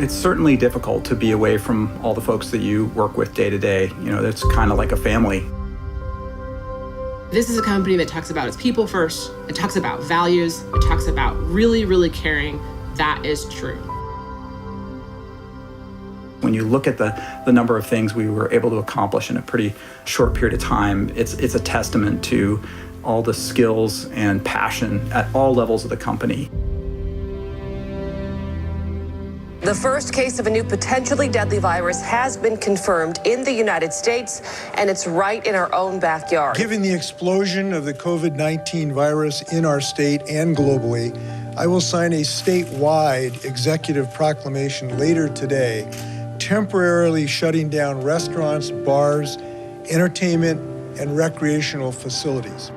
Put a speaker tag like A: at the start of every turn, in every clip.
A: It's certainly difficult to be away from all the folks that you work with day to day. You know, it's kind of like a family.
B: This is a company that talks about its people first. It talks about values. It talks about really, really caring. That is true.
A: When you look at the number of things we were able to accomplish in a pretty short period of time, it's a testament to all the skills and passion at all levels of the company.
C: The first case of a new potentially deadly virus has been confirmed in the United States, and it's right in our own backyard.
D: Given the explosion of the COVID-19 virus in our state and globally, I will sign a statewide executive proclamation later today, temporarily shutting down restaurants, bars, entertainment, and recreational facilities.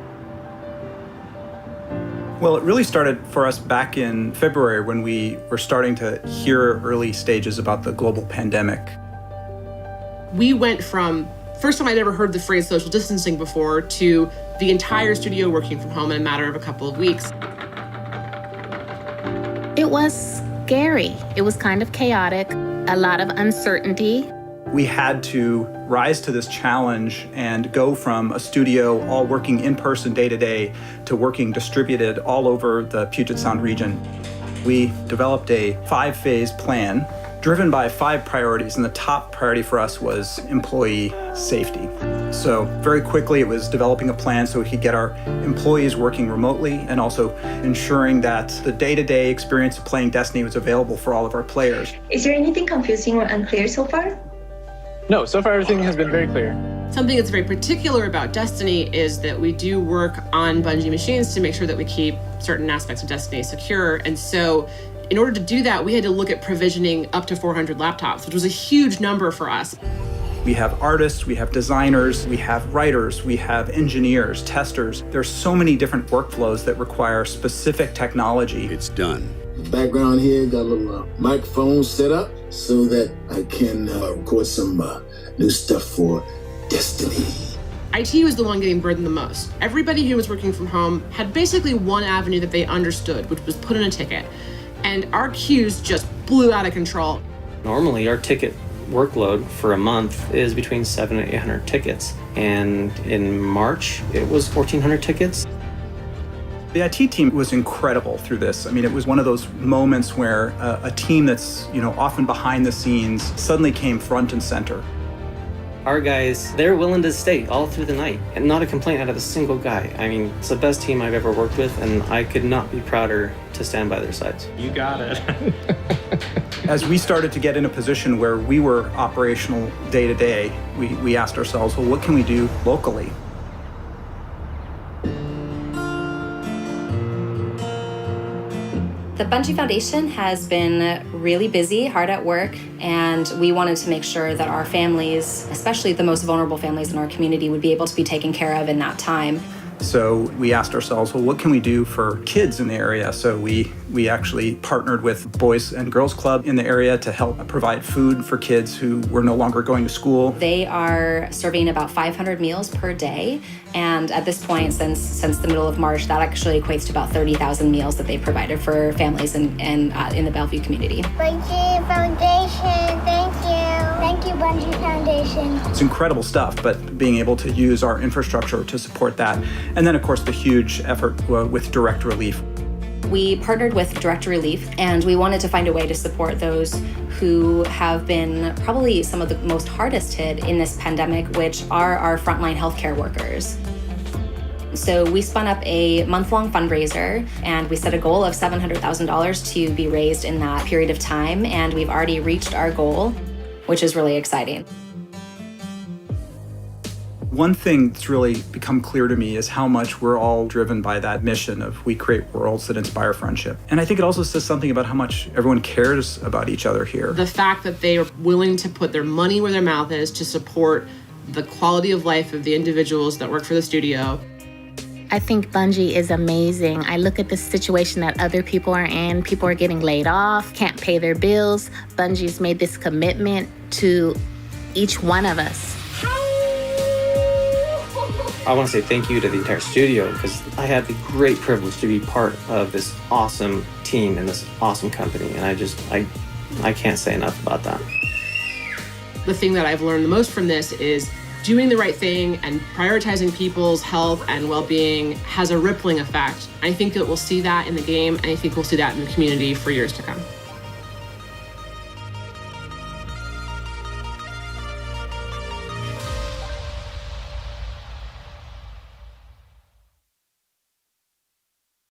A: Well, it really started for us back in February when we were starting to hear early stages about the global pandemic.
B: We went from, first time I'd ever heard the phrase social distancing before, to the entire studio working from home in a matter of a couple of weeks.
E: It was scary. It was kind of chaotic, a lot of uncertainty.
A: We had to rise to this challenge and go from a studio all working in person day to day to working distributed all over the Puget Sound region. We developed a 5-phase plan driven by 5 priorities, and the top priority for us was employee safety. So very quickly it was developing a plan so we could get our employees working remotely and also ensuring that the day-to-day experience of playing Destiny was available for all of our players.
F: Is there anything confusing or unclear so far?
G: No, so far everything has been very clear.
B: Something that's very particular about Destiny is that we do work on Bungie machines to make sure that we keep certain aspects of Destiny secure. And so in order to do that, we had to look at provisioning up to 400 laptops, which was a huge number for us.
A: We have artists, we have designers, we have writers, we have engineers, testers. There's so many different workflows that require specific technology.
H: It's done. Background here, got a little microphone set up so that I can record some new stuff for Destiny.
B: IT was the one getting burdened the most. Everybody who was working from home had basically one avenue that they understood, which was put in a ticket. And our queues just blew out of control.
I: Normally, our ticket workload for a month is between 700 and 800 tickets. And in March, it was 1,400 tickets.
A: The IT team was incredible through this. I mean, it was one of those moments where a team that's, often behind the scenes suddenly came front and center.
I: Our guys, they're willing to stay all through the night, and not a complaint out of a single guy. I mean, it's the best team I've ever worked with, and I could not be prouder to stand by their sides.
G: You got it.
A: As we started to get in a position where we were operational day to day, we asked ourselves, well, what can we do locally?
J: The Bungie Foundation has been really busy, hard at work, and we wanted to make sure that our families, especially the most vulnerable families in our community, would be able to be taken care of in that time.
A: So we asked ourselves, well, what can we do for kids in the area? So we actually partnered with Boys and Girls Club in the area to help provide food for kids who were no longer going to school.
J: They are serving about 500 meals per day. And at this point, since the middle of March, that actually equates to about 30,000 meals that they provided for families in the Bellevue community.
K: Bungie Foundation, thank you. Thank you, Bungie Foundation.
A: It's incredible stuff, but being able to use our infrastructure to support that. And then, of course, the huge effort with Direct Relief.
J: We partnered with Direct Relief, and we wanted to find a way to support those who have been probably some of the most hardest hit in this pandemic, which are our frontline healthcare workers. So we spun up a month-long fundraiser, and we set a goal of $700,000 to be raised in that period of time, and we've already reached our goal, which is really exciting.
A: One thing that's really become clear to me is how much we're all driven by that mission of we create worlds that inspire friendship. And I think it also says something about how much everyone cares about each other here.
B: The fact that they are willing to put their money where their mouth is to support the quality of life of the individuals that work for the studio.
E: I think Bungie is amazing. I look at the situation that other people are in. People are getting laid off, can't pay their bills. Bungie's made this commitment to each one of us.
I: I want to say thank you to the entire studio because I had the great privilege to be part of this awesome team and this awesome company. And I I can't say enough about that.
B: The thing that I've learned the most from this is doing the right thing and prioritizing people's health and well-being has a rippling effect. I think that we'll see that in the game, and I think we'll see that in the community for years to come.